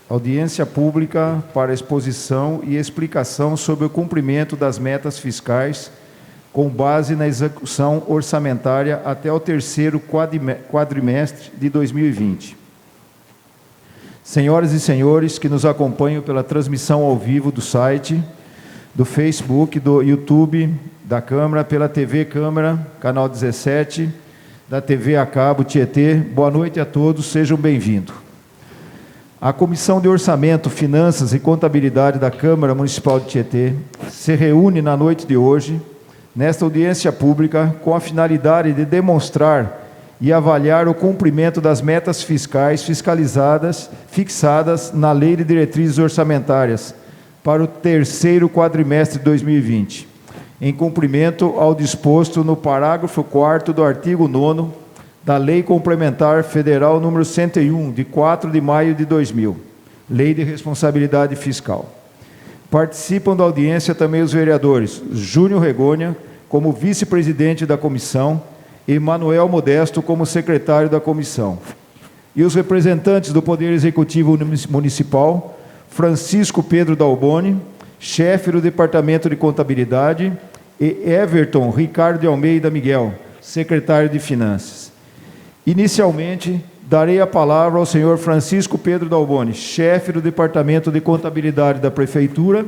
Audiência pública para exposição e explicação sobre o cumprimento das metas fiscais com base na execução orçamentária até o terceiro quadrimestre de 2020. Senhoras e senhores que nos acompanham pela transmissão ao vivo do site, do Facebook, do YouTube, da Câmara, pela TV Câmara, canal 17, da TV a cabo Tietê, boa noite a todos, sejam bem-vindos. A Comissão de Orçamento, Finanças e Contabilidade da Câmara Municipal de Tietê se reúne na noite de hoje, nesta audiência pública, com a finalidade de demonstrar e avaliar o cumprimento das metas fiscais fixadas na Lei de Diretrizes Orçamentárias para o terceiro quadrimestre de 2020, em cumprimento ao disposto no parágrafo 4º do artigo 9º da Lei Complementar Federal número 101, de 4 de maio de 2000, Lei de Responsabilidade Fiscal. Participam da audiência também os vereadores Júnior Regônia, como vice-presidente da comissão, e Manuel Modesto, como secretário da comissão. E os representantes do Poder Executivo Municipal, Francisco Pedro Dalboni, chefe do Departamento de Contabilidade, e Everton Ricardo de Almeida Miguel, secretário de Finanças. Inicialmente, darei a palavra ao senhor Francisco Pedro Dalboni, chefe do Departamento de Contabilidade da Prefeitura,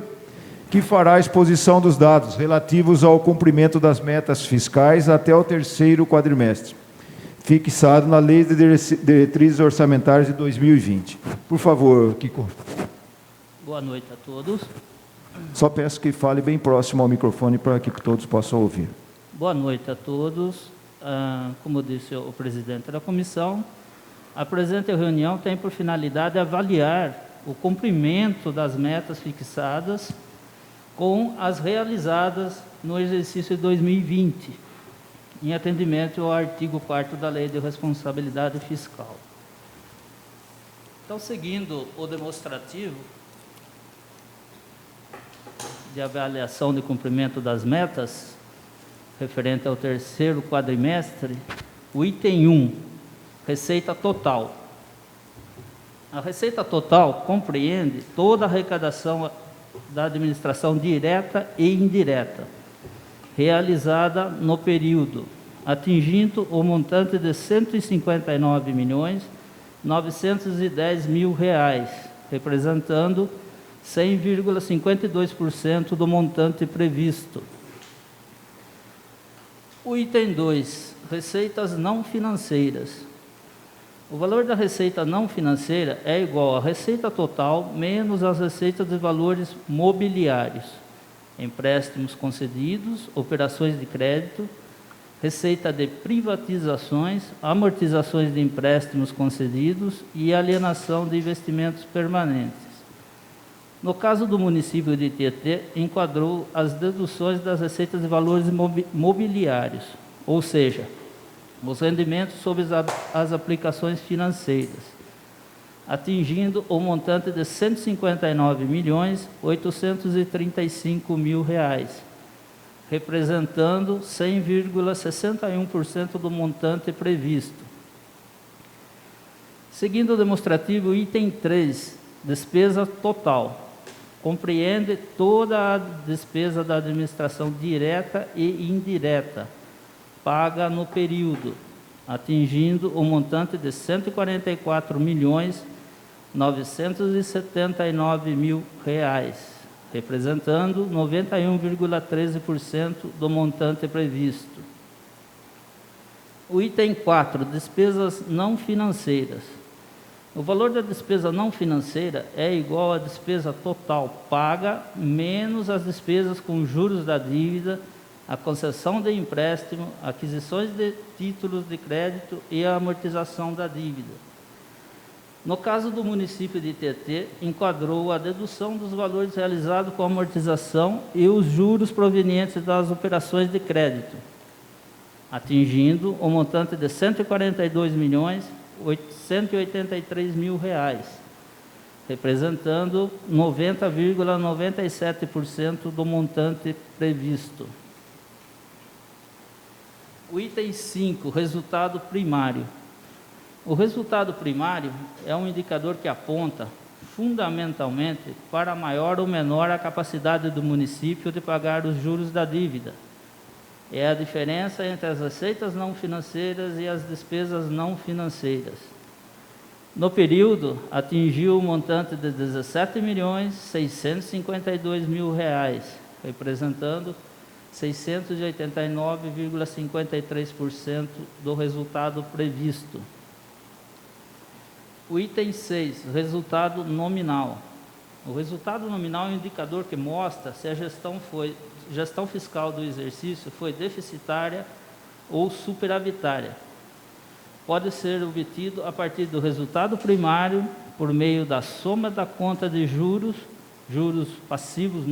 que fará a exposição dos dados relativos ao cumprimento das metas fiscais até o terceiro quadrimestre, fixado na Lei de Diretrizes Orçamentárias de 2020. Por favor, Kiko. Boa noite a todos. Só peço que fale bem próximo ao microfone para que todos possam ouvir. Boa noite a todos. Como disse o presidente da comissão, a presente reunião tem por finalidade avaliar o cumprimento das metas fixadas com as realizadas no exercício de 2020, em atendimento ao artigo 4º da Lei de Responsabilidade Fiscal. Então, seguindo o demonstrativo de avaliação de cumprimento das metas, referente ao terceiro quadrimestre, o item 1, receita total. A receita total compreende toda a arrecadação da administração direta e indireta, realizada no período, atingindo o montante de R$ 159.910.000, representando 100,52% do montante previsto. O item 2, receitas não financeiras. O valor da receita não financeira é igual à receita total menos as receitas de valores mobiliários, empréstimos concedidos, operações de crédito, receita de privatizações, amortizações de empréstimos concedidos e alienação de investimentos permanentes. No caso do município de Tietê, enquadrou as deduções das receitas de valores mobiliários, ou seja, os rendimentos sobre as aplicações financeiras, atingindo o montante de R$ 159.835.000, representando 100,61% do montante previsto. Seguindo o demonstrativo, item 3, despesa total. Compreende toda a despesa da administração direta e indireta, paga no período, atingindo o montante de R$ 144.979.000, representando 91,13% do montante previsto. O item 4, despesas não financeiras. O valor da despesa não financeira é igual à despesa total paga menos as despesas com juros da dívida, a concessão de empréstimo, aquisições de títulos de crédito e a amortização da dívida. No caso do município de Tietê, enquadrou a dedução dos valores realizados com amortização e os juros provenientes das operações de crédito, atingindo o montante de R$ 142.883.000, representando 90,97% do montante previsto. O item 5, resultado primário. O resultado primário é um indicador que aponta, fundamentalmente, para maior ou menor a capacidade do município de pagar os juros da dívida. É a diferença entre as receitas não financeiras e as despesas não financeiras. No período, atingiu o montante de R$ 17.652.000, representando 689,53% do resultado previsto. O item 6, resultado nominal. O resultado nominal é um indicador que mostra se a gestão fiscal do exercício foi deficitária ou superavitária. Pode ser obtido a partir do resultado primário por meio da soma da conta de juros ativos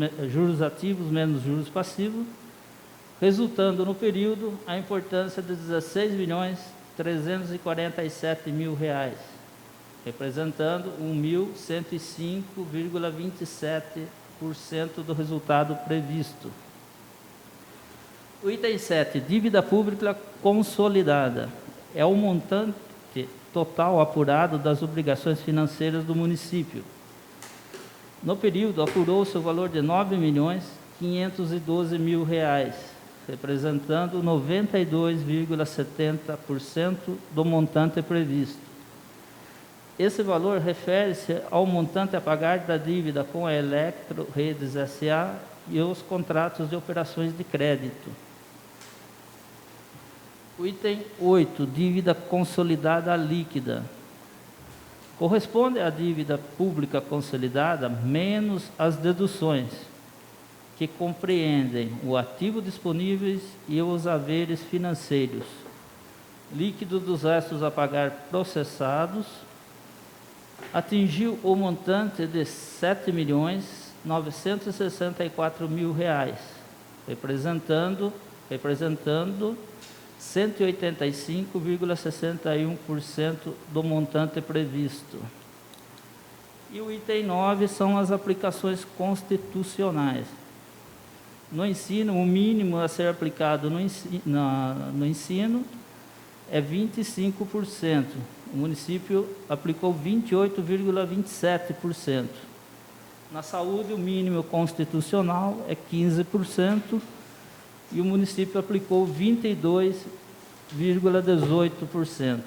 menos juros passivos, resultando no período a importância de R$ 16.347.000, representando 1.105,27% do resultado previsto. O item 7, dívida pública consolidada, é o montante total apurado das obrigações financeiras do município. No período, apurou-se o valor de R$ 9.512.000, representando 92,70% do montante previsto. Esse valor refere-se ao montante a pagar da dívida com a Electro Redes S.A. e os contratos de operações de crédito. O item 8, dívida consolidada líquida. Corresponde à dívida pública consolidada menos as deduções, que compreendem o ativo disponíveis e os haveres financeiros, líquido dos restos a pagar processados, atingiu o montante de R$ 7.964.000, representando 185,61% do montante previsto. E o item 9 são as aplicações constitucionais. No ensino, o mínimo a ser aplicado no ensino é 25%. O município aplicou 28,27%. Na saúde, o mínimo constitucional é 15%. E o município aplicou 22,18%.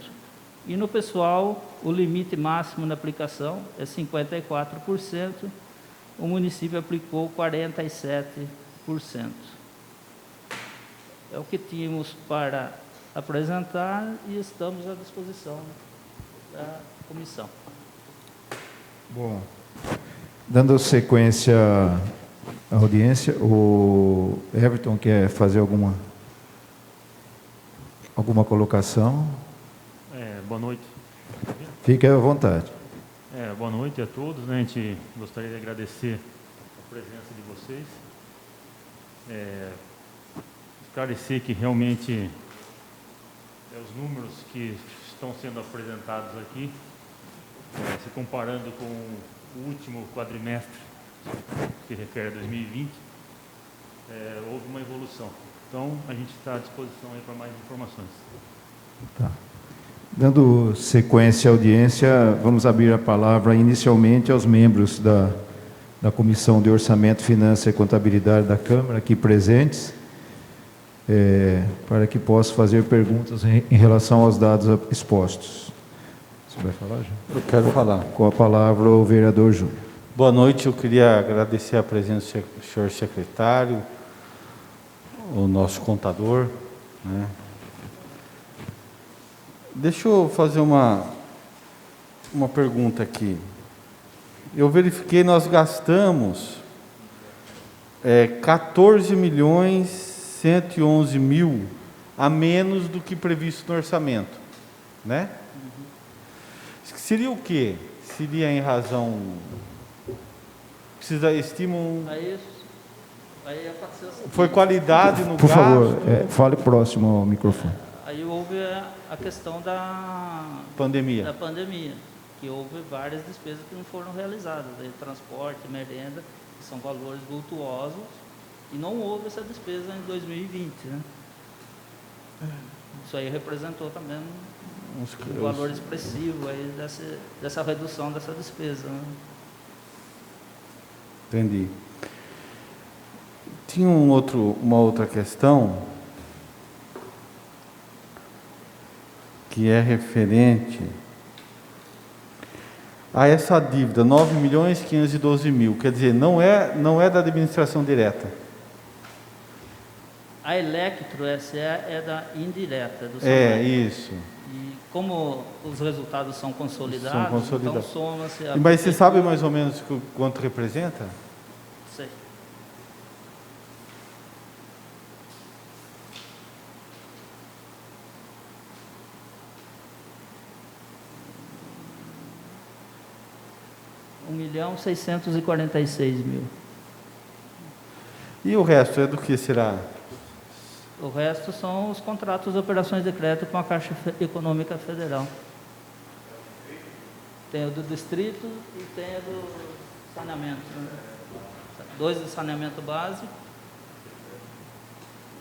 E no pessoal, o limite máximo na aplicação é 54%, o município aplicou 47%. É o que tínhamos para apresentar e estamos à disposição da comissão. Bom, dando sequência à audiência, o Everton quer fazer alguma colocação? Boa noite. Fique à vontade. Boa noite a todos, né? A gente gostaria de agradecer a presença de vocês. Esclarecer que realmente os números que estão sendo apresentados aqui, se comparando com o último quadrimestre, que refere a 2020, houve uma evolução. Então, a gente está à disposição aí para mais informações. Tá. Dando sequência à audiência, vamos abrir a palavra inicialmente aos membros da Comissão de Orçamento, Finanças e Contabilidade da Câmara, aqui presentes, para que possam fazer perguntas em relação aos dados expostos. Você vai falar, Júnior? Eu quero falar. Com a palavra o vereador Júnior. Boa noite, eu queria agradecer a presença do senhor secretário, o nosso contador, né? Deixa eu fazer uma pergunta aqui. Eu verifiquei, nós gastamos 14.111.000 a menos do que previsto no orçamento, né? Seria o quê? Seria em razão... estimam... Foi qualidade no Por gasto? favor, fale próximo ao microfone. Aí houve a questão da pandemia, que houve várias despesas que não foram realizadas, transporte, merenda, que são valores vultuosos, e não houve essa despesa em 2020, né? Isso aí representou também um valor expressivo aí dessa redução dessa despesa, né? Entendi. Tinha uma outra questão que é referente a essa dívida, 9.512.000, quer dizer, não é da administração direta. A Electro SE é da indireta, do É, SAMAI. isso. E como os resultados são consolidados, então soma-se a... Mas você sabe mais ou menos quanto representa? Sei. R$1.646.000. E o resto é do que será? O resto são os contratos de operações de crédito com a Caixa Econômica Federal. Tem o do distrito e tem o do saneamento, né? 2 do saneamento básico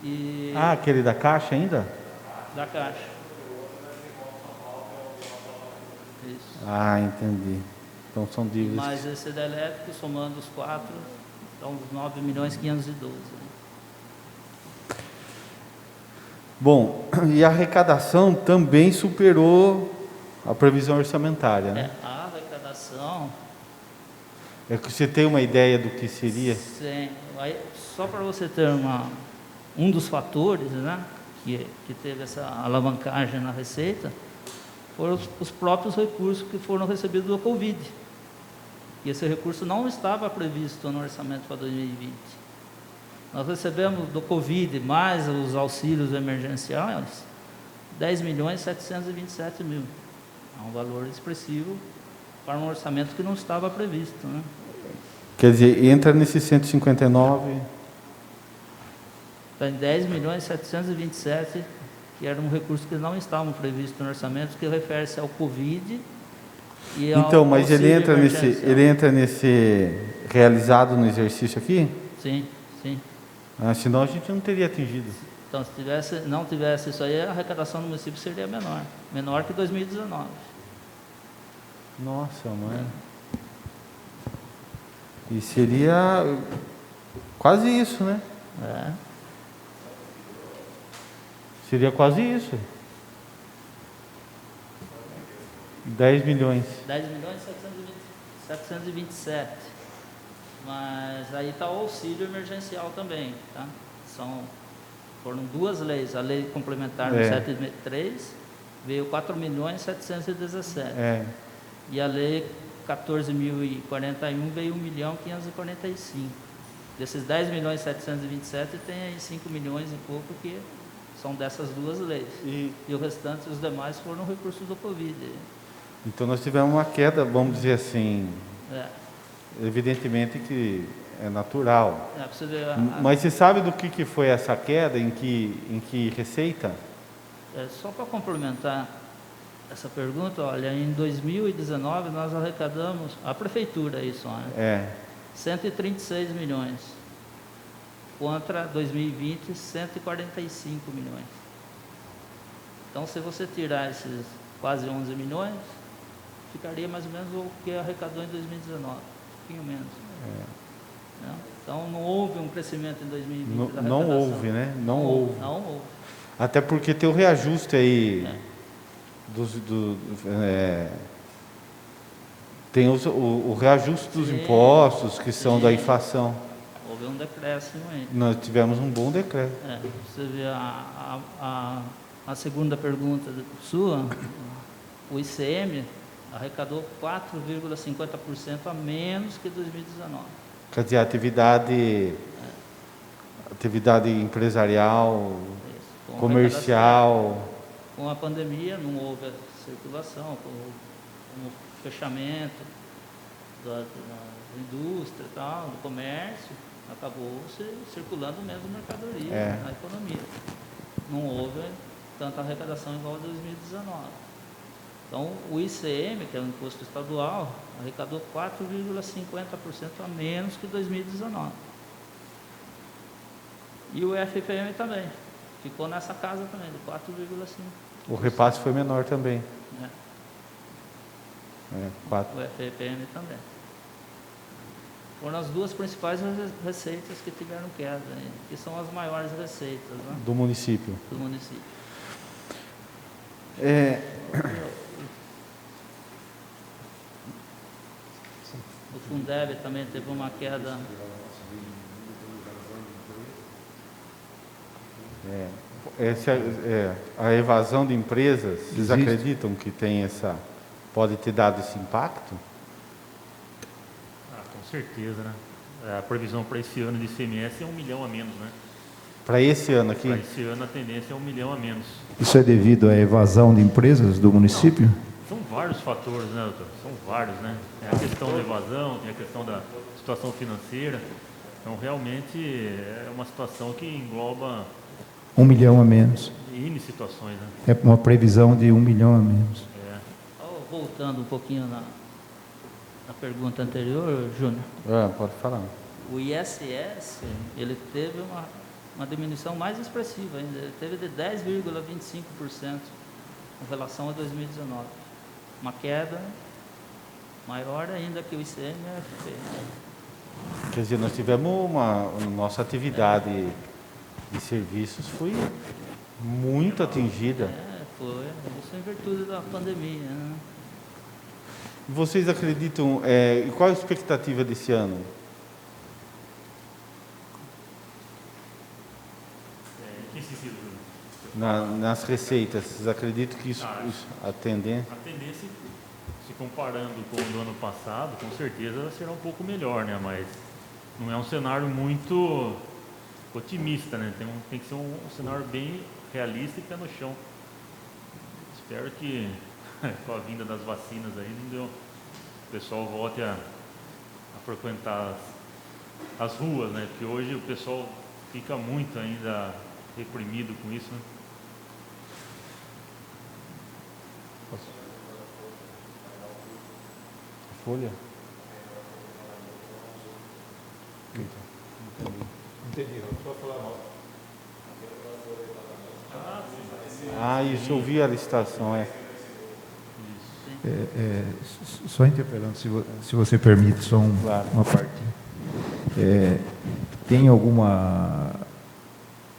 e Aquele da Caixa ainda? da Caixa. Isso. Entendi. Então são dívidas. Mais esse da elétrico, somando os 4, então os 9.512.000. Bom, e a arrecadação também superou a previsão orçamentária, né? A arrecadação... É que você tem uma ideia do que seria? Sim. Aí, só para você ter um dos fatores, né, que teve essa alavancagem na receita, foram os próprios recursos que foram recebidos do Covid. E esse recurso não estava previsto no orçamento para 2020. Nós recebemos do Covid, mais os auxílios emergenciais, 10.727.000. É um valor expressivo para um orçamento que não estava previsto, né? Quer dizer, entra nesse 159... Tem 10.727.000, que era um recurso que não estavam previstos no orçamento, que refere-se ao Covid e ao Então, mas ele auxílio entra nesse realizado no exercício aqui? Sim, sim. Senão a gente não teria atingido. Então, se não tivesse isso aí, a arrecadação do município seria menor que 2019. Nossa, mãe. E seria quase isso, né? Seria quase isso. 10 milhões. 10.727. Mas aí está o auxílio emergencial também, tá? Foram 2 leis. A lei complementar no 73 veio 4.717. E a lei 14.041 veio 1.545. Desses 10.727 tem aí 5 milhões e pouco que são dessas 2 leis. E o restante, os demais, foram recursos do Covid. Então nós tivemos uma queda, vamos dizer assim, evidentemente que é natural. Você ver, mas você sabe do que foi essa queda, em que receita? Só para complementar essa pergunta, olha, em 2019 nós arrecadamos, a prefeitura isso, né? 136 milhões, contra 2020, 145 milhões. Então, se você tirar esses quase 11 milhões, ficaria mais ou menos o que arrecadou em 2019, um pouquinho menos. Então, não houve um crescimento em 2020 não houve, né? Não houve. Não houve. Até porque tem o reajuste aí tem o reajuste dos impostos que são da inflação. Houve um decréscimo aí. Nós tivemos um bom decreto. Você vê a segunda pergunta sua, o ICM arrecadou 4,50% a menos que 2019. Quer dizer, a atividade empresarial, comercial. Com a pandemia não houve circulação, com o fechamento da indústria, tal, do comércio, acabou circulando mesmo mercadoria na economia. Não houve tanta arrecadação igual a 2019. Então, o ICM, que é o imposto estadual, arrecadou 4,50% a menos que 2019. E o FPM também, ficou nessa casa também, de 4,5%. O repasse foi menor também. né? 4. O FEPM também. Foram as duas principais receitas que tiveram queda, né? Que são as maiores receitas, né? Do município. Do município. O Fundeb também teve uma queda. A evasão de empresas, vocês Existe. acreditam que pode ter dado esse impacto? Com certeza, né? A previsão para esse ano de ICMS é 1 milhão a menos, né? Para esse ano aqui? Para esse ano a tendência é 1 milhão a menos. Isso é devido à evasão de empresas do município? São vários fatores, né, doutor? São vários, né? Tem a questão da evasão, tem a questão da situação financeira. Então, realmente, é uma situação que engloba 1 milhão a menos. N situações, né? É uma previsão de 1 milhão a menos. Voltando um pouquinho na pergunta anterior, Júnior. Pode falar. O ISS, ele teve uma diminuição mais expressiva ainda. Ele teve de 10,25% com relação a 2019. Uma queda maior ainda que o ICMS. Quer dizer, nós tivemos nossa atividade de serviços foi muito atingida. Foi. Isso em virtude da pandemia, né? Vocês acreditam, e qual a expectativa desse ano? Em que sentido, Júnior? Nas receitas, vocês acreditam que a tendência? A tendência, se comparando com o do ano passado, com certeza será um pouco melhor, né? Mas não é um cenário muito otimista, né? Tem que ser um cenário bem realista e pé no chão. Espero que com a vinda das vacinas aí, o pessoal volte a frequentar as ruas, né? Porque hoje o pessoal fica muito ainda reprimido com isso, né? Folha? Entendi, só falar mal. Isso, eu vi a licitação, Só interpelando, se você permite, só Claro. uma parte. Tem alguma...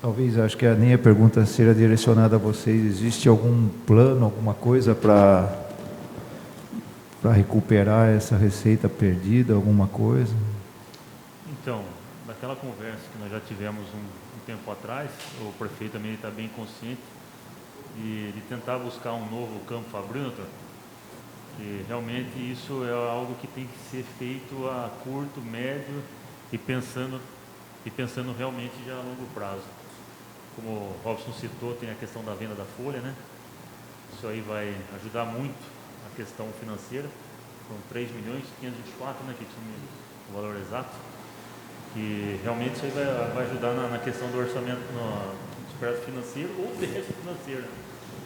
Talvez, acho que nem a pergunta seja direcionada a vocês. Existe algum plano, alguma coisa para recuperar essa receita perdida, alguma coisa? Então, naquela conversa que nós já tivemos um tempo atrás, o prefeito também está bem consciente de tentar buscar um novo campo fabril, e realmente isso é algo que tem que ser feito a curto, médio e pensando realmente já a longo prazo. Como o Robson citou, tem a questão da venda da folha, né? Isso aí vai ajudar muito a questão financeira. São 3 milhões 524, né, que tinha o valor exato. Que realmente isso aí vai ajudar na questão do orçamento, no superávit financeiro ou déficit financeiro.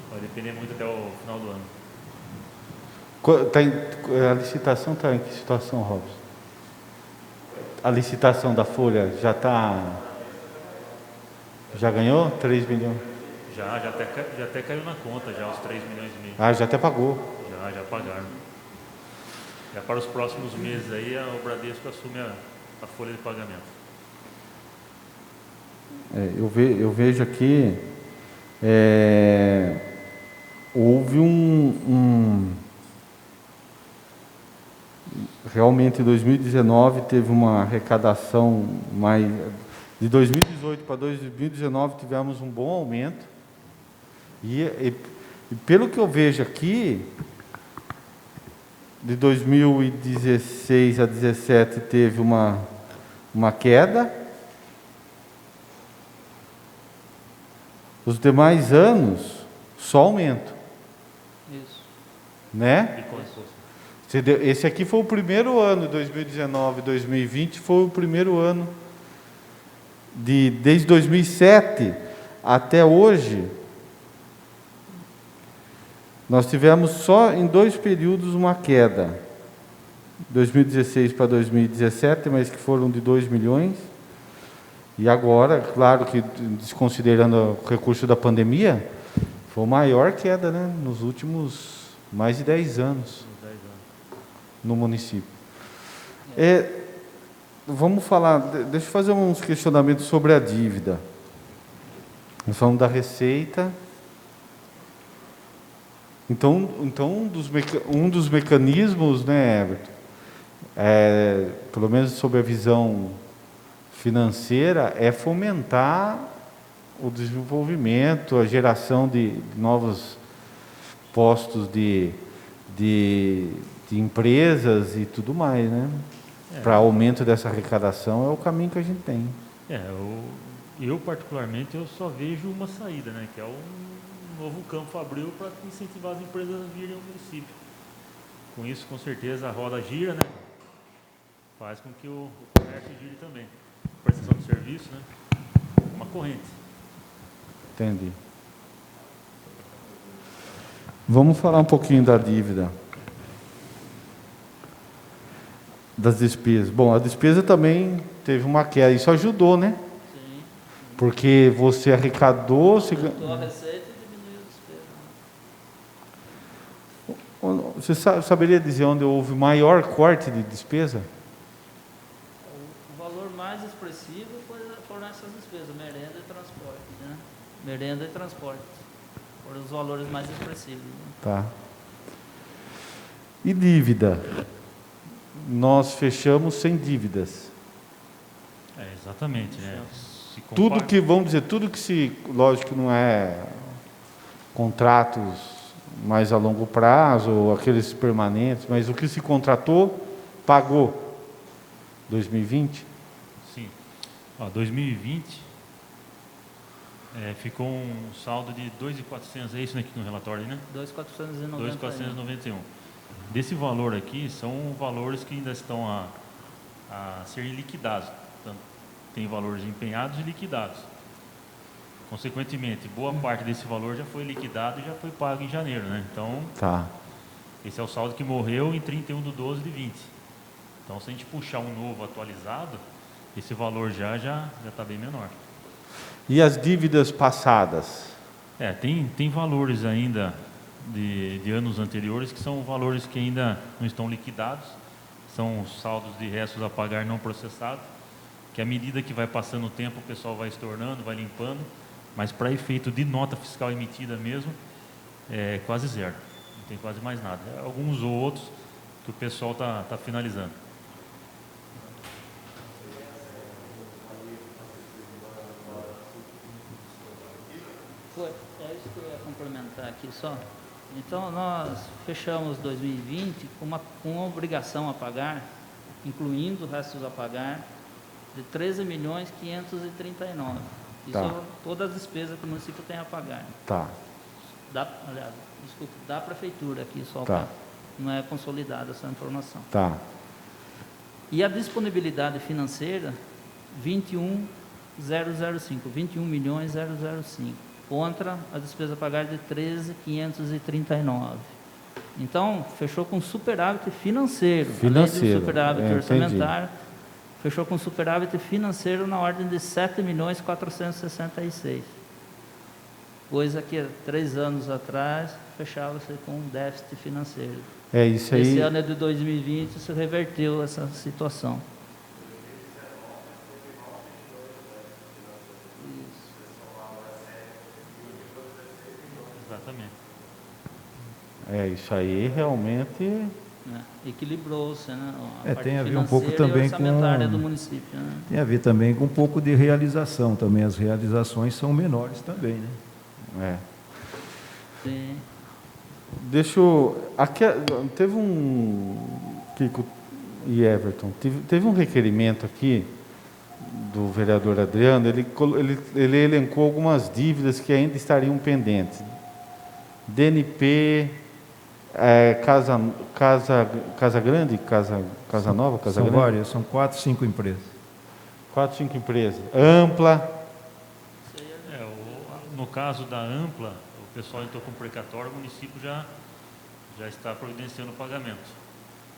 Vai depender muito até o final do ano. A licitação está em que situação, Robson? A licitação da folha já ganhou 3 milhões? Já até caiu na conta, já os 3 milhões e meio. Já até pagou. Já pagaram. Já para os próximos meses aí, o Bradesco assume a folha de pagamento. Eu vejo aqui, houve realmente em 2019 teve uma arrecadação mais... De 2018 para 2019 tivemos um bom aumento. E pelo que eu vejo aqui, de 2016 a 2017 teve uma queda. Os demais anos, só aumento. Isso. Né? E como se fosse? Esse aqui foi o primeiro ano, 2019, 2020, foi o primeiro ano, desde 2007 até hoje, nós tivemos só em 2 períodos uma queda, 2016 para 2017, mas que foram de 2 milhões, e agora, claro que desconsiderando o recurso da pandemia, Foi a maior queda, né, nos últimos mais de 10 anos Uns 10 anos. no município. Vamos falar, deixa eu fazer uns questionamentos sobre a dívida. Nós falamos da receita. Então um dos mecanismos, né, Everton, pelo menos sob a visão financeira, é fomentar o desenvolvimento, a geração de novos postos de empresas e tudo mais, né? Para aumento dessa arrecadação é o caminho que a gente tem. Eu particularmente, eu só vejo uma saída, né? Que é um novo campo fabril para incentivar as empresas a virem ao município. Com isso, com certeza, a roda gira, né? Faz com que o comércio gire também. Prestação de serviço, né? Uma corrente. Entendi. Vamos falar um pouquinho da dívida. Das despesas. Bom, a despesa também teve uma queda. Isso ajudou, né? Sim. Porque você arrecadou... Aumentou a receita e diminuiu a despesa. Você saberia dizer onde houve maior corte de despesa? O valor mais expressivo foram essas despesas, merenda e transporte, né? Merenda e transporte. Foram os valores mais expressivos. Né? Tá. E dívida? Nós fechamos sem dívidas. Exatamente, né? Tudo que, vamos dizer, tudo que se, lógico que não é contratos mais a longo prazo, ou aqueles permanentes, mas o que se contratou, pagou. 2020? Sim. 2020 ficou um saldo de 2.400, é isso aqui no relatório, né? 2.491. Desse valor aqui, são valores que ainda estão a serem liquidados. Portanto, tem valores empenhados e liquidados. Consequentemente, boa parte desse valor já foi liquidado e já foi pago em janeiro, né? Então, esse é o saldo que morreu em 31/12/20. Então, se a gente puxar um novo atualizado, esse valor já está bem menor. E as dívidas passadas? Tem valores ainda de anos anteriores que são valores que ainda não estão liquidados, são os saldos de restos a pagar não processados, que à medida que vai passando o tempo o pessoal vai estornando, vai limpando, mas para efeito de nota fiscal emitida mesmo, é quase zero, não tem quase mais nada. Alguns ou outros que o pessoal está finalizando. É isso que eu ia complementar aqui só. Então, nós fechamos 2020 com uma obrigação a pagar, incluindo restos a pagar, de 13.539.000. Isso é todas as despesas que o município tem a pagar. Da prefeitura aqui só. Não é consolidada essa informação. E a disponibilidade financeira, 21.005, contra a despesa a pagar de 13.539. Então, fechou com superávit financeiro. Além do superávit orçamentário, fechou com superávit financeiro na ordem de 7.466.000. Coisa que 3 anos atrás fechava-se com um déficit financeiro. Isso aí. Esse ano de 2020 se reverteu essa situação. Exatamente. Isso aí realmente... Equilibrou-se, né? Tem a ver um pouco também com do município, né? Tem a ver também com um pouco de realização também. As realizações são menores também, né? Sim. Teve Kiko e Everton, teve um requerimento aqui do vereador Adriano, ele elencou algumas dívidas que ainda estariam pendentes. DNP, Casa Grande, Casa Nova, Casa Grande? São várias, são 4, 5 empresas. 4, 5 empresas. Ampla. No caso da Ampla, o pessoal entrou com precatório, o município já está providenciando o pagamento.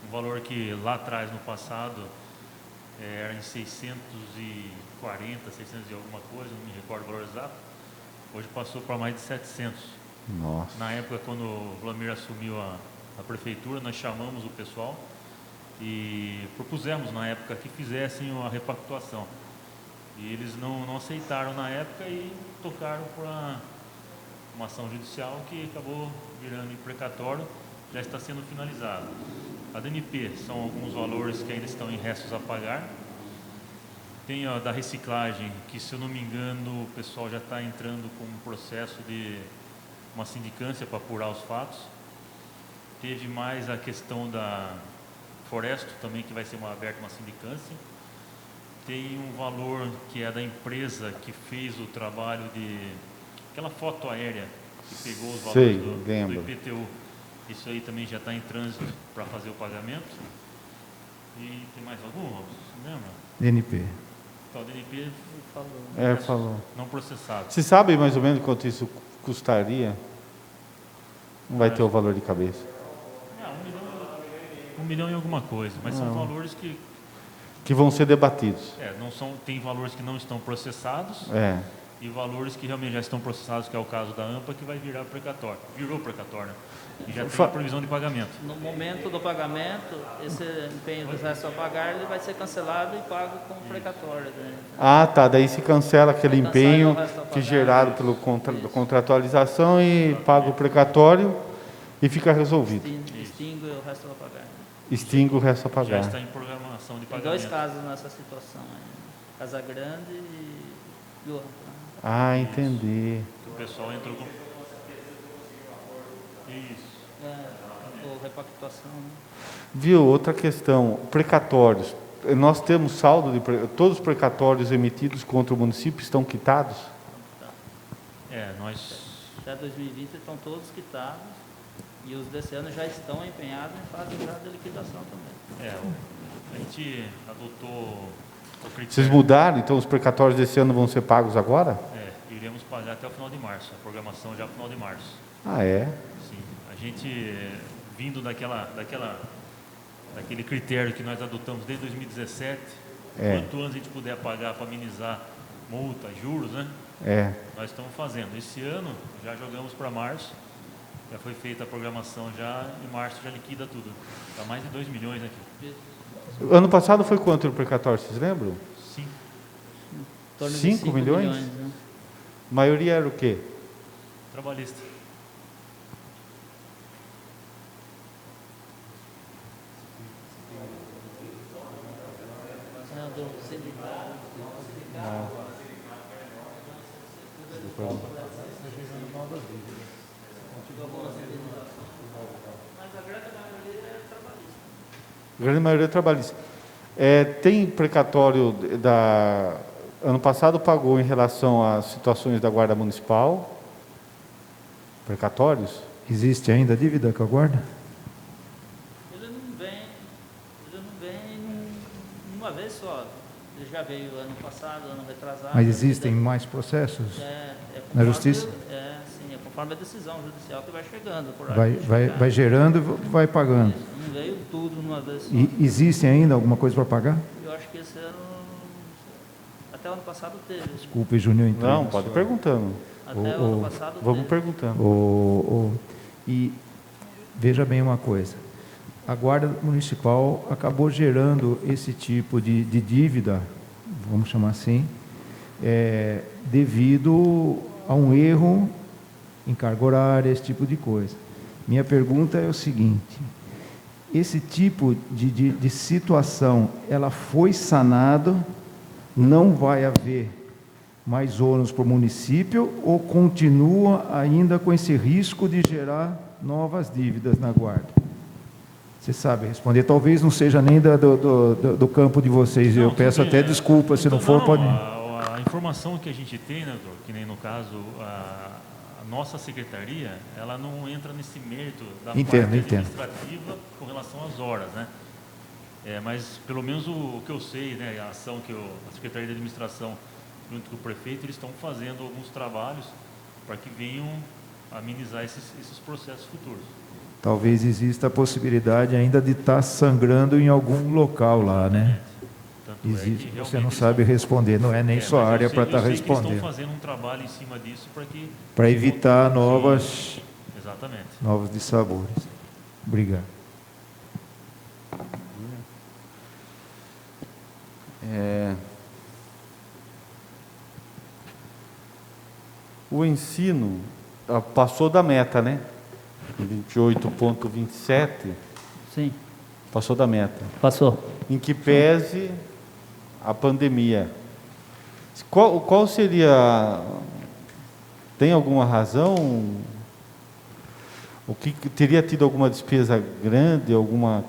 Um valor que lá atrás, no passado, era em 640, 600 e alguma coisa, não me recordo o valor exato, hoje passou para mais de 700. Nossa. Na época, quando o Vlamir assumiu a prefeitura, nós chamamos o pessoal e propusemos na época que fizessem a repactuação. E eles não aceitaram na época e tocaram por uma ação judicial que acabou virando em precatório, já está sendo finalizado. A DNP são alguns valores que ainda estão em restos a pagar. Tem a da reciclagem, que se eu não me engano o pessoal já está entrando com um processo de uma sindicância para apurar os fatos. Teve mais a questão da Foresto também, que vai ser aberta uma sindicância. Tem um valor que é da empresa que fez o trabalho de aquela foto aérea que pegou os valores do IPTU. Isso aí também já está em trânsito para fazer o pagamento. E tem mais algum, Robson? Você lembra? DNP. Então, o DNP Falou. não processado. Você sabe mais ou menos quanto isso custaria? Não vai ter o valor de cabeça. Não, 1 milhão e alguma coisa, mas são valores que vão ser debatidos. Tem valores que não estão processados e valores que realmente já estão processados, que é o caso da AMPA, que vai virar precatório. Virou precatório, né? E já tem a previsão de pagamento. No momento do pagamento, esse empenho do resto a pagar, ele vai ser cancelado e pago com precatório. Né? Ah, tá. Daí se cancela aquele empenho que geraram pela contratualização e paga o precatório e fica resolvido. Extingue o resto a pagar. Extingue o resto a Já pagar. está em programação de Tem pagamento. 2 casos nessa situação. Casa Grande e o outro. Ah, entendi. O pessoal entrou com... Isso. Ou repactuação. Né? Viu? Outra questão. Precatórios. Nós temos saldo de... Todos os precatórios emitidos contra o município estão quitados? Nós... Já 2020 estão todos quitados e os desse ano já estão empenhados em fase já de liquidação também. A gente adotou o critério... Vocês mudaram? Então os precatórios desse ano vão ser pagos agora? Iremos pagar até o final de março. A programação já é final de março. Ah, é? Sim. A gente, vindo daquele critério que nós adotamos desde 2017, quanto antes a gente puder pagar para amenizar multa, juros, né? Nós estamos fazendo. Esse ano, já jogamos para março, já foi feita a programação já, em março já liquida tudo. Está mais de 2 milhões aqui. Ano passado foi quanto o precatório, vocês lembram? 5. 5 milhões? Né? A maioria era o quê? Trabalhista. A grande maioria é trabalhista. Tem precatório ano passado pagou em relação às situações da Guarda Municipal? Precatórios? Existe ainda dívida com a guarda? Ele não vem uma vez só. Ele já veio ano passado, ano retrasado. Mas existem mais processos na justiça? Sim, é conforme a decisão judicial que vai chegando. Vai gerando e vai pagando. Não veio tudo numa vez só. E existe ainda alguma coisa para pagar? Eu acho que esse ano, até o ano passado teve. Desculpe, Júnior. Não, pode ir perguntando. Até o ano passado Vamos teve. perguntando. E veja bem uma coisa. A Guarda Municipal acabou gerando esse tipo de dívida, vamos chamar assim, devido a um erro em carga horária, esse tipo de coisa. Minha pergunta é o seguinte: esse tipo de situação, ela foi sanada, não vai haver mais ônus para o município ou continua ainda com esse risco de gerar novas dívidas na guarda? Você sabe responder, talvez não seja nem do campo de vocês, eu peço até desculpa, se não for, pode... A informação que a gente tem, né, doutor, que nem no caso, a nossa secretaria, ela não entra nesse mérito da parte administrativa com relação às horas, né? Mas pelo menos o que eu sei, né, a ação que a Secretaria de Administração, junto com o prefeito, eles estão fazendo alguns trabalhos para que venham amenizar esses processos futuros. Talvez exista a possibilidade ainda de estar sangrando em algum local lá, né? Tanto Existe, que você realmente não sabe responder, não é nem sua mas área eu sei- para estar eu sei que eles respondendo. estão fazendo um trabalho em cima disso para que... Para evitar Sim, novos exatamente. dissabores. Obrigado. O ensino passou da meta, né? 28,27 Sim, passou da meta. passou. Em que pese a pandemia. Qual seria... Tem alguma razão? O que teria tido alguma despesa grande, alguma...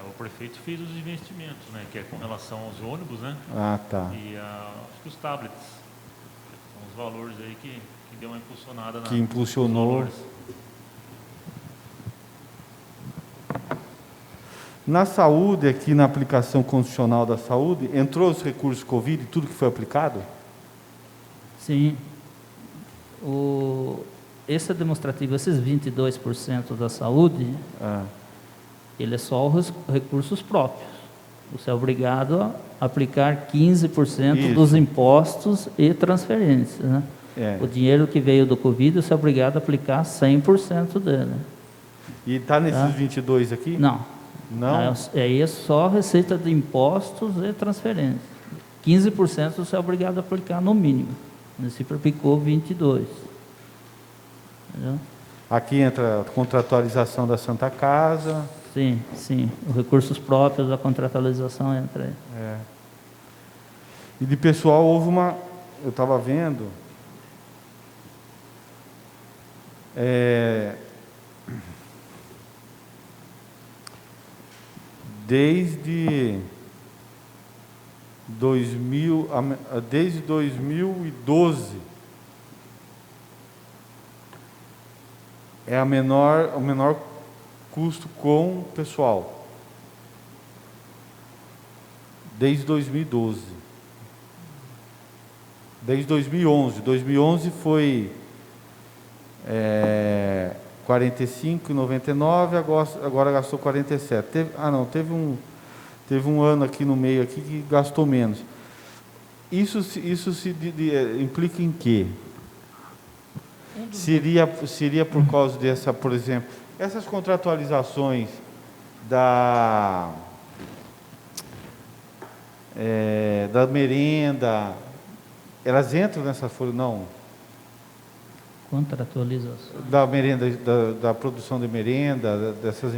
O prefeito fez os investimentos, né? Que é com relação aos ônibus, né? Ah, tá. E acho que os tablets. São os valores aí que deu uma impulsionada Que impulsionou. nos valores. Na saúde, aqui na aplicação condicional da saúde, entrou os recursos Covid e tudo que foi aplicado? Sim. Esse é demonstrativo, esses 22% da saúde, ele é só os recursos próprios. Você é obrigado a aplicar 15% Isso. dos impostos e transferências, né? O dinheiro que veio do Covid, você é obrigado a aplicar 100% dele. E está nesses 22 aqui? Não. Não? Aí é só receita de impostos e transferências. 15% você é obrigado a aplicar no mínimo. O município aplicou 22%. Entendeu? Aqui entra a contratualização da Santa Casa. Sim, sim. Os recursos próprios da contratualização entra aí. E de pessoal houve uma... Eu estava vendo... Desde 2012 é o menor custo com pessoal. Desde 2012. Desde 2011. 2011 foi 45,99, agora gastou 47. Teve um ano aqui no meio aqui que gastou menos. Isso implica em quê? Seria por causa dessa, por exemplo, essas contratualizações da merenda, elas entram nessa folha? Não. Contratualização. Da merenda, da produção de merenda, dessas...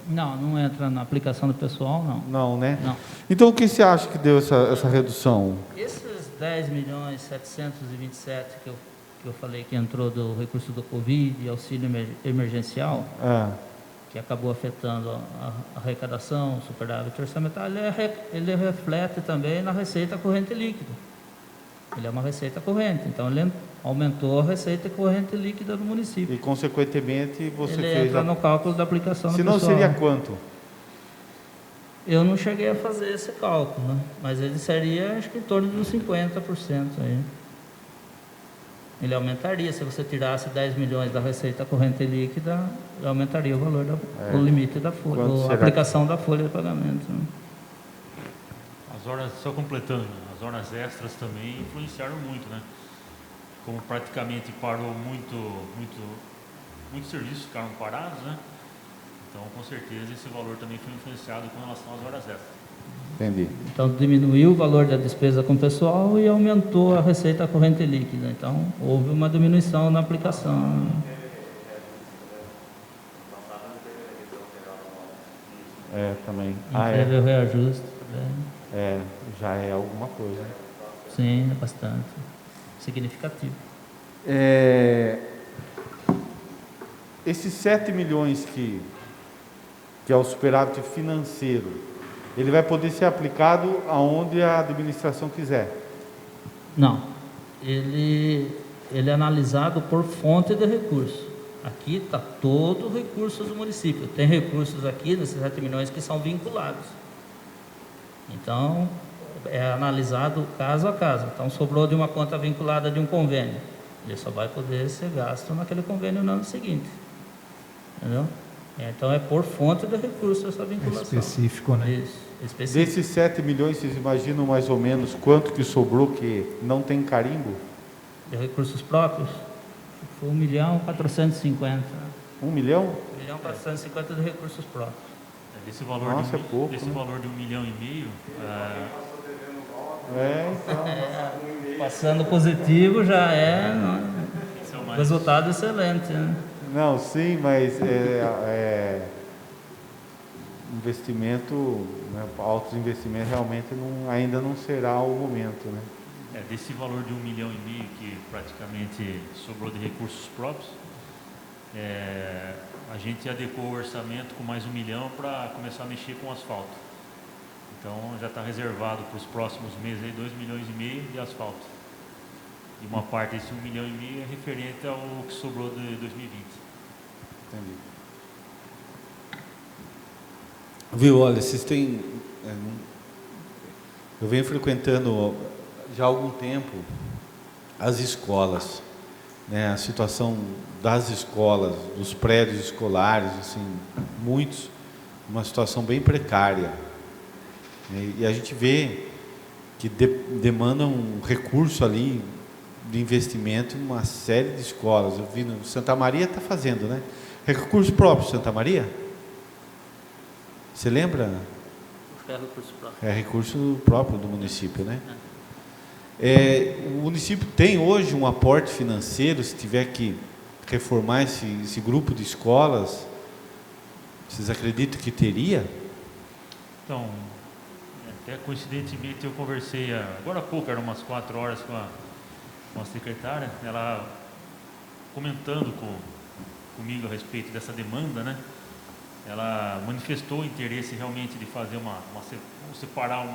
Não entra na aplicação do pessoal, não. Não, né? Não. Então, o que você acha que deu essa redução? Esses 10.727.000 que eu falei que entrou do recurso do Covid e auxílio emergencial, que acabou afetando a arrecadação, o superávit orçamentário, ele reflete também na receita corrente líquida. Ele é uma receita corrente, então ele aumentou a receita corrente líquida do município. E, consequentemente, você ele fez... entra no cálculo da aplicação do Senão pessoal. seria quanto? Eu não cheguei a fazer esse cálculo, né? Mas ele seria, acho que em torno dos 50% aí. Ele aumentaria, se você tirasse 10 milhões da receita corrente líquida, aumentaria o valor, o limite da folha, a aplicação da folha de pagamento. Né? As horas, só completando, as horas extras também influenciaram muito, né? Como praticamente parou muitos serviços ficaram parados, né? Então, com certeza, esse valor também foi influenciado com relação às horas extras. Entendi. Então, diminuiu o valor da despesa com o pessoal e aumentou a receita corrente líquida. Então, houve uma diminuição na aplicação. Também. Teve o reajuste. Já é alguma coisa. Sim, é bastante. Significativo. Esses 7 milhões que é o superávit financeiro, ele vai poder ser aplicado aonde a administração quiser? Não. Ele é analisado por fonte de recurso. Aqui está todo o recurso do município. Tem recursos aqui, nesses 7 milhões, que são vinculados. Então, é analisado caso a caso. Então, sobrou de uma conta vinculada de um convênio. Ele só vai poder ser gasto naquele convênio no ano seguinte. Entendeu? Então é por fonte do recurso essa vinculação. Específico, né? Isso, específico. Desses 7 milhões, vocês imaginam mais ou menos quanto que sobrou que não tem carimbo? De recursos próprios, foi 1.450.000. 1 milhão? 1.450.000 de recursos próprios. Desse valor, Nossa, de, é pouco, desse né? valor de 1,5 milhão, Então. Passando positivo já é esse é o mais... resultado excelente, né? Não, sim, mas investimento, né, altos investimentos realmente ainda não será o momento, né? Desse valor de 1,5 milhão que praticamente sobrou de recursos próprios, a gente adequou o orçamento com mais 1 milhão para começar a mexer com asfalto. Então já está reservado para os próximos meses aí 2,5 milhões de asfalto. E uma parte desse 1,5 milhão é referente ao que sobrou de 2020. Entendi. Viu, olha, vocês têm... Eu venho frequentando já há algum tempo as escolas, né? A situação das escolas, dos prédios escolares, assim, muitos, uma situação bem precária. E a gente vê que demanda um recurso ali de investimento em uma série de escolas. Eu vi no Santa Maria está fazendo, né? Recurso próprio, Santa Maria? Você lembra? É recurso próprio. É recurso próprio do município, né? O município tem hoje um aporte financeiro, se tiver que reformar esse grupo de escolas, vocês acreditam que teria? Então, até coincidentemente eu conversei agora há pouco, eram umas 4 horas com a secretária, ela comentando comigo a respeito dessa demanda, né? Ela manifestou o interesse realmente de fazer separar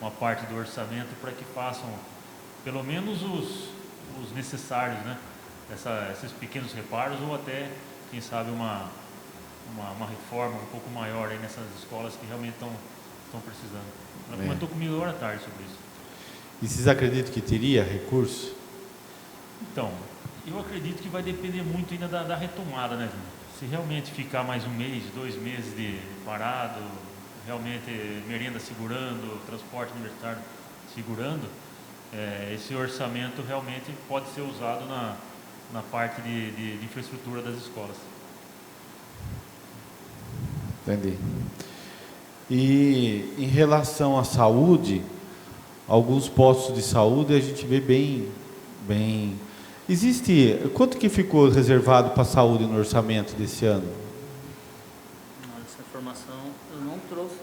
uma parte do orçamento para que façam pelo menos os necessários, né? Esses pequenos reparos ou até, quem sabe, uma reforma um pouco maior aí nessas escolas que realmente estão precisando. Ela comentou comigo agora à tarde sobre isso. E vocês acreditam que teria recurso? Então, eu acredito que vai depender muito ainda da retomada, né, Júnior? Se realmente ficar mais 1 mês, 2 meses de parado, realmente merenda segurando, transporte universitário segurando, esse orçamento realmente pode ser usado na parte de infraestrutura das escolas. Entendi. E em relação à saúde, alguns postos de saúde a gente vê bem... Existe... Quanto que ficou reservado para a saúde no orçamento desse ano? Essa informação eu não trouxe.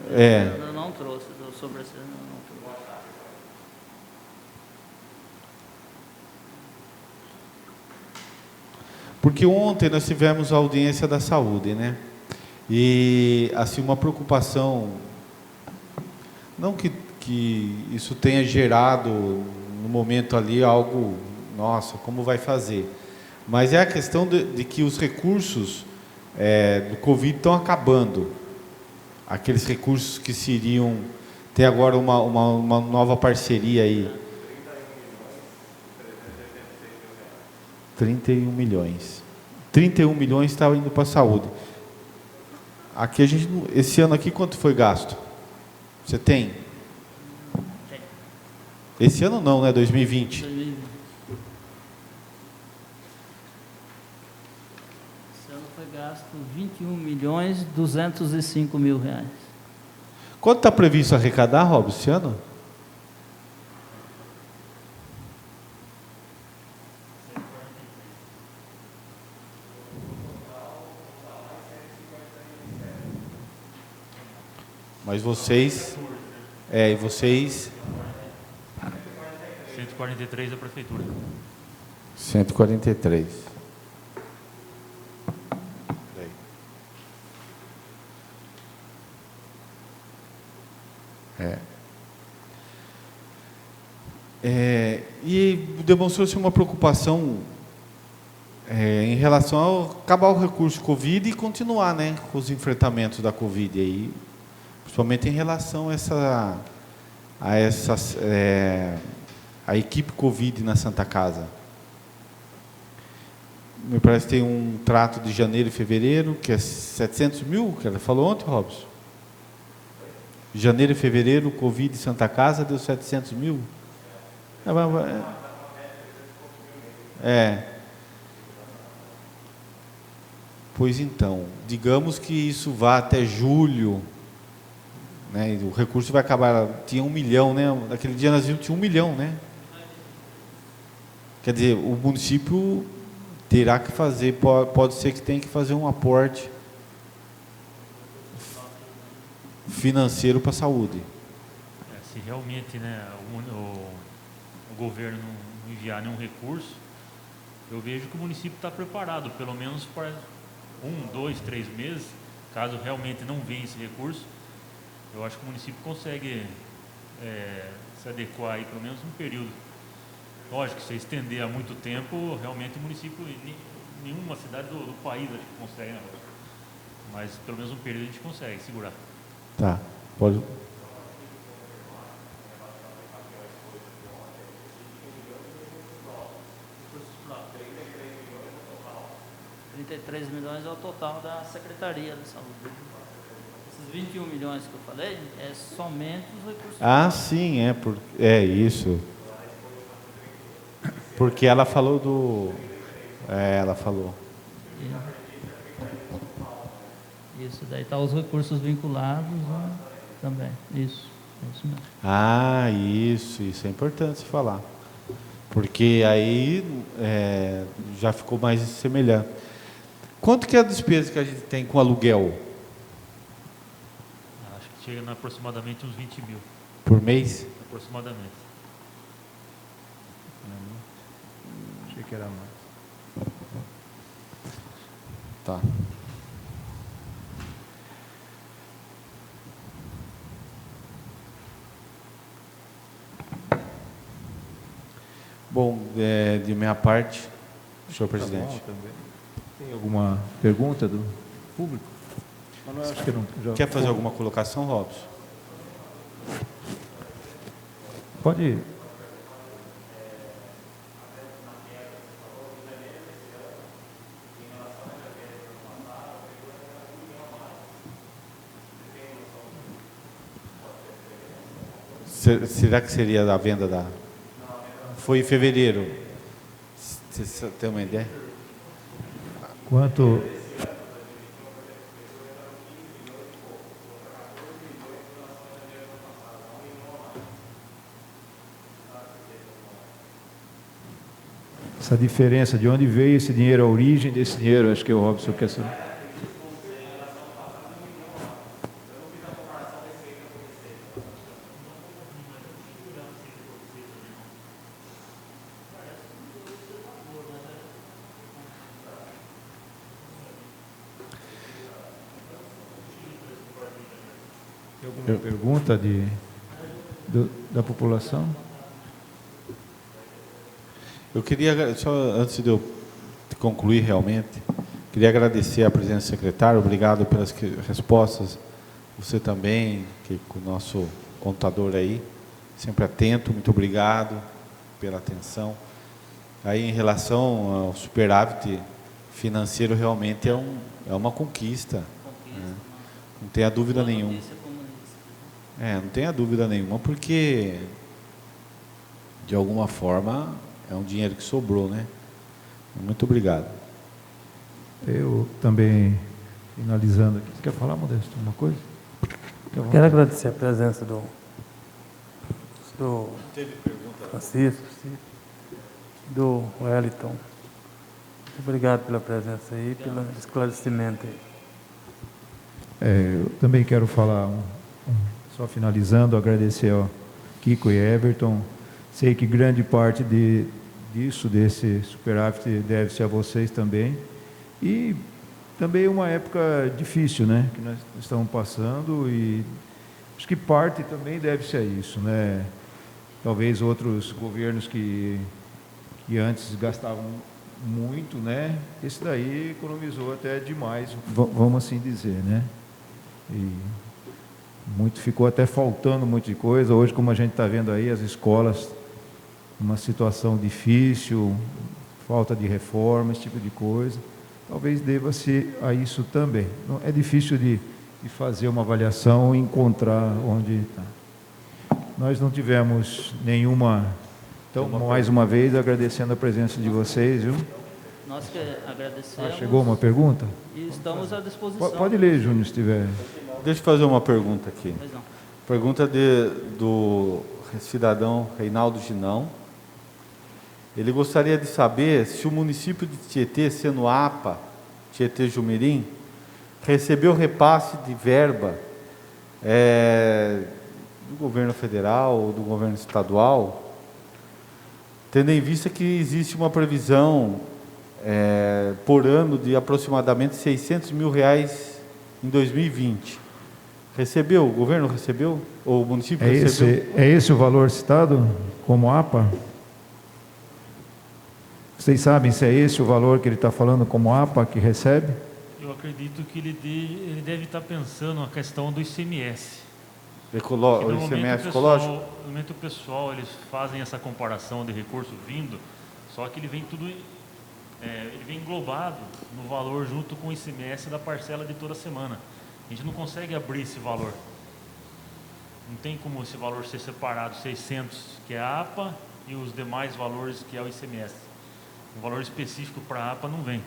Eu não trouxe sobre esse. Eu não trouxe. Porque ontem nós tivemos a audiência da saúde, né? E assim, uma preocupação, não que isso tenha gerado no momento ali algo, nossa, como vai fazer? Mas é a questão de que os recursos do Covid estão acabando. Aqueles recursos que se iriam ter agora uma nova parceria aí. 31 milhões. 31 milhões estava indo para a saúde. Aqui esse ano aqui quanto foi gasto? Você tem? Tem. Esse ano não, né? 2020. 2020. Esse ano foi gasto 21.205.000 reais. Quanto está previsto arrecadar, Rob, esse ano? Mas vocês... e vocês... 143 da prefeitura. 143. E demonstrou-se uma preocupação em relação a acabar o recurso Covid e continuar, né, com os enfrentamentos da Covid aí, principalmente em relação a equipe Covid na Santa Casa. me parece que tem um trato de janeiro e fevereiro, que é 700 mil, que ela falou ontem, Robson. Janeiro e fevereiro, Covid em Santa Casa deu 700 mil. Pois então, digamos que isso vá até julho, né? E o recurso vai acabar, tinha 1 milhão, né? Naquele dia nós vimos que tinha 1 milhão, né? Quer dizer, o município terá que fazer, pode ser que tenha que fazer um aporte financeiro para a saúde. Se realmente, né, o governo não enviar nenhum recurso, eu vejo que o município está preparado, pelo menos para 1, 2, 3 meses, caso realmente não venha esse recurso, eu acho que o município consegue se adequar aí pelo menos um período. Lógico, se estender há muito tempo, realmente o município, nenhuma cidade do país acho que consegue, né? Mas pelo menos um período a gente consegue segurar. Tá, pode. 33 milhões é o total da Secretaria da Saúde. Esses 21 milhões que eu falei é somente os recursos. Ah, sim, é isso. Porque ela falou do... ela falou. Isso, daí está os recursos vinculados, né, também. Isso mesmo. Ah, isso é importante se falar. Porque aí já ficou mais semelhante. Quanto que é a despesa que a gente tem com aluguel? Acho que chega aproximadamente uns 20 mil. Por mês? Aproximadamente. Achei que era mais. Tá. Bom, de minha parte, senhor presidente. Tá bom, tem alguma pergunta do público? Acho que não, Quer fazer alguma colocação, Robson? Pode ir. Será que seria da venda da... Foi em fevereiro. Você tem uma ideia? Quanto... Essa diferença, de onde veio esse dinheiro, a origem desse dinheiro, acho que o Robson quer saber. Tem alguma pergunta da população? Eu queria, só antes de eu concluir realmente, queria agradecer a presença do secretário, obrigado pelas respostas, você também, que com o nosso contador aí, sempre atento, muito obrigado pela atenção. Aí em relação ao superávit financeiro, realmente é uma conquista, né? Não tenha dúvida nenhuma. Não tenha dúvida nenhuma, porque de alguma forma é um dinheiro que sobrou, né? Muito obrigado. Eu também, finalizando aqui. Você quer falar, Modesto, alguma coisa? Quero agradecer a presença do Francisco, do Wellington. Muito obrigado pela presença aí, pelo esclarecimento aí. Eu também quero falar, só finalizando, agradecer ao Kiko e Everton. Sei que grande parte desse superávit deve-se a vocês também. E também uma época difícil, né, que nós estamos passando, e acho que parte também deve-se a isso, né? Talvez outros governos que antes gastavam muito, né? Esse daí economizou até demais, vamos assim dizer, né? E ficou até faltando um monte de coisa. Hoje, como a gente está vendo aí, as escolas, uma situação difícil, falta de reforma, esse tipo de coisa. Talvez deva-se a isso também. É difícil de fazer uma avaliação e encontrar onde está. Nós não tivemos nenhuma... Então, mais uma vez, agradecendo a presença de vocês, viu? Nós que agradecemos. Chegou uma pergunta? E estamos à disposição. Pode ler, Júnior, se tiver. Deixa eu fazer uma pergunta aqui. Pois não. Pergunta do cidadão Reinaldo Ginão. Ele gostaria de saber se o município de Tietê, sendo APA, Tietê-Jumirim, recebeu repasse de verba do governo federal ou do governo estadual, tendo em vista que existe uma previsão por ano de aproximadamente R$600 mil em 2020. Recebeu? O governo recebeu? Ou o município recebeu? É esse o valor citado como APA? Vocês sabem se é esse o valor que ele está falando como APA que recebe? Eu acredito que ele deve estar pensando na questão do ICMS. O ICMS ecológico? Normalmente o pessoal, eles fazem essa comparação de recurso vindo, só que ele vem tudo, ele vem englobado no valor junto com o ICMS da parcela de toda semana. A gente não consegue abrir esse valor. Não tem como esse valor ser separado, 600 que é a APA e os demais valores que é o ICMS. Um valor específico para a APA não vem.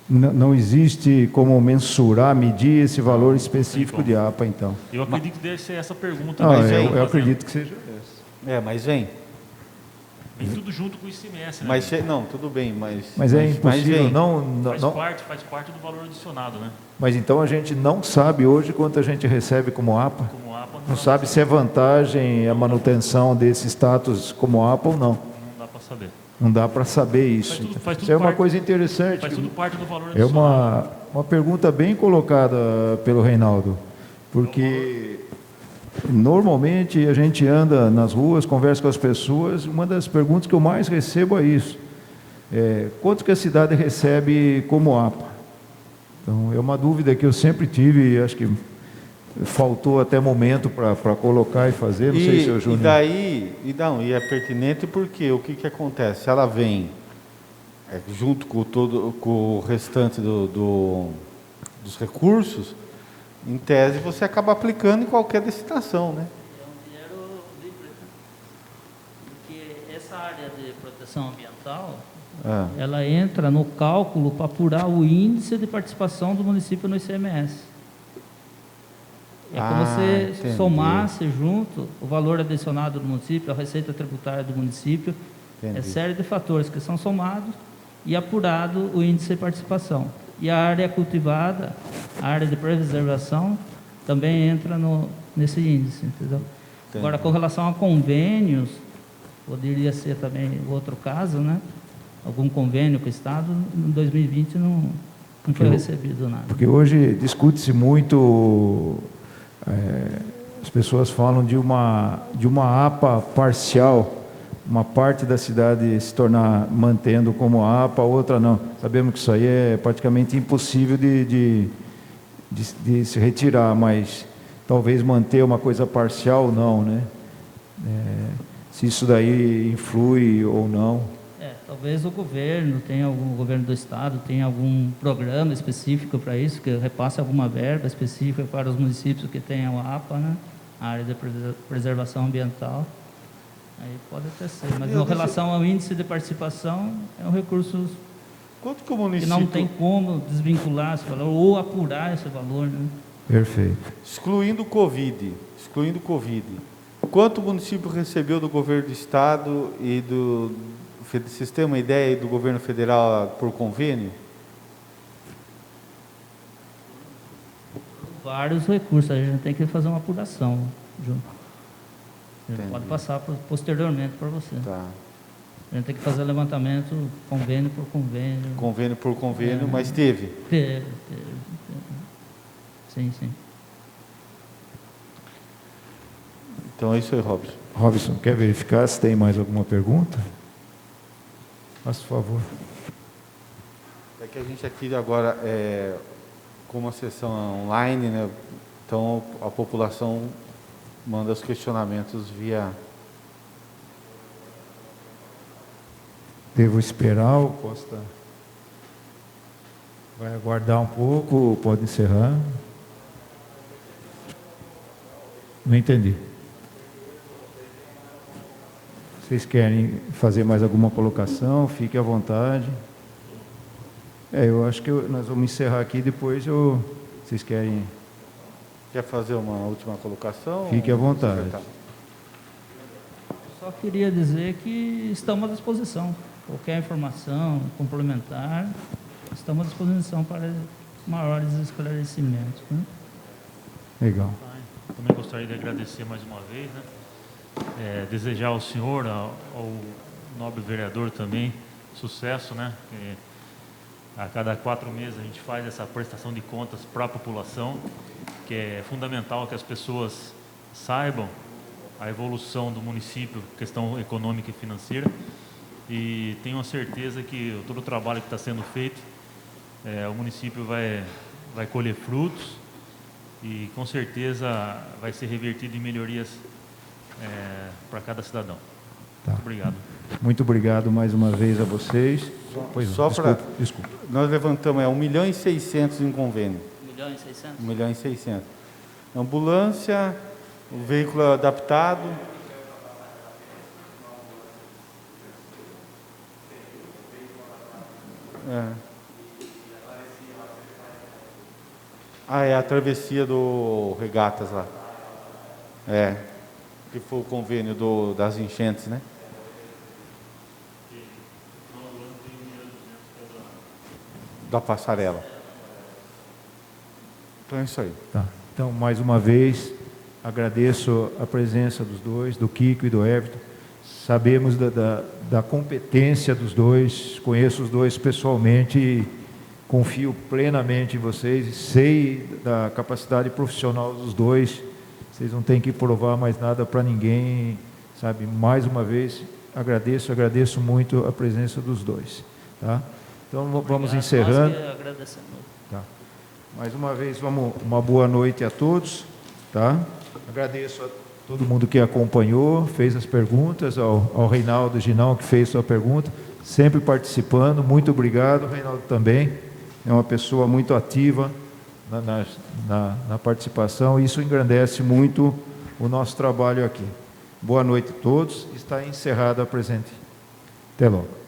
Não existe como mensurar, medir esse valor específico de APA, então. Eu acredito que deve ser essa pergunta. Eu acredito que seja essa. Mas vem. Vem tudo junto com o ICMS, né? Não, tudo bem, mas é impossível, faz parte do valor adicionado, né? Mas então a gente não sabe hoje quanto a gente recebe como APA? Como APA não sabe se é vantagem a manutenção desse status como APA ou não. Não dá para saber. Não dá para saber isso. Isso é uma coisa interessante. Faz tudo parte do valor adicionado. É uma pergunta bem colocada pelo Reinaldo, porque normalmente a gente anda nas ruas, conversa com as pessoas, uma das perguntas que eu mais recebo é isso. Quanto que a cidade recebe como APA? Então, é uma dúvida que eu sempre tive, acho que faltou até momento para colocar e fazer, não sei, seu Júnior. E é pertinente porque o que acontece? Ela vem junto com o restante dos recursos, em tese você acaba aplicando em qualquer destinação, né? É um dinheiro livre, porque essa área de proteção ambiental, ela entra no cálculo para apurar o índice de participação do município no ICMS. É como se somasse junto o valor adicionado do município, a receita tributária do município, série de fatores que são somados e apurado o índice de participação. E a área cultivada, a área de preservação, também entra nesse índice, entendeu? Agora, com relação a convênios, poderia ser também outro caso, né? Algum convênio com o Estado, em 2020 não foi recebido nada. Porque hoje discute-se muito... as pessoas falam de uma APA parcial, uma parte da cidade se tornar mantendo como APA, outra não. Sabemos que isso aí é praticamente impossível de se retirar, mas talvez manter uma coisa parcial não, né? Se isso daí influi ou não. Talvez o governo do estado tenha algum programa específico para isso, que repasse alguma verba específica para os municípios que tenham a APA, né? A área de preservação ambiental. Aí pode até ser, mas em relação ao índice de participação, é um recurso quanto que o município... que não tem como desvincular esse valor ou apurar esse valor, né? Perfeito. Excluindo o Covid, quanto o município recebeu do governo do estado e vocês têm uma ideia do governo federal por convênio? Vários recursos, a gente tem que fazer uma apuração, Ju. Pode passar posteriormente para você. Tá. A gente tem que fazer levantamento, convênio por convênio. Convênio por convênio, mas teve? Teve. Sim. Então é isso aí, Robson. Robson, quer verificar se tem mais alguma pergunta? Faça favor. É que a gente aqui agora, com uma sessão online, né? Então a população manda os questionamentos via Devo esperar ou posso estar... Vai aguardar um pouco ou pode encerrar? Não entendi. Vocês querem fazer mais alguma colocação? Fique à vontade. Eu acho que nós vamos encerrar aqui, depois vocês querem... Quer fazer uma última colocação? Fique à vontade. Só queria dizer que estamos à disposição. Qualquer informação complementar, estamos à disposição para maiores esclarecimentos. Né? Legal. Também gostaria de agradecer mais uma vez, né? Desejar ao senhor, ao nobre vereador também, sucesso, né? A cada 4 meses a gente faz essa prestação de contas para a população, que é fundamental que as pessoas saibam a evolução do município, questão econômica e financeira, e tenho a certeza que todo o trabalho que está sendo feito, o município vai colher frutos e com certeza vai ser revertido em melhorias para cada cidadão. Tá. Muito obrigado. Muito obrigado mais uma vez a vocês. Só para... Desculpa. Nós levantamos 1.600.000 em convênio. 1.600.000? 1.600.000. Ambulância, o veículo adaptado. É a travessia do Regatas lá. Que foi o convênio das enchentes, né? Da passarela. Então é isso aí. Tá. Então, mais uma vez, agradeço a presença dos dois, do Kiko e do Everton. Sabemos da competência dos dois, conheço os dois pessoalmente e confio plenamente em vocês e sei da capacidade profissional dos dois. Vocês não têm que provar mais nada para ninguém, sabe? Mais uma vez, agradeço muito a presença dos dois, tá? Então, vamos encerrando. Nós que agradecemos. Tá. Mais uma vez, uma boa noite a todos, tá? Agradeço a todo mundo que acompanhou, fez as perguntas, ao Reinaldo Ginão, que fez sua pergunta, sempre participando. Muito obrigado, Reinaldo, também. É uma pessoa muito ativa na participação, e isso engrandece muito o nosso trabalho aqui. Boa noite a todos. Está encerrada a presente. Até logo.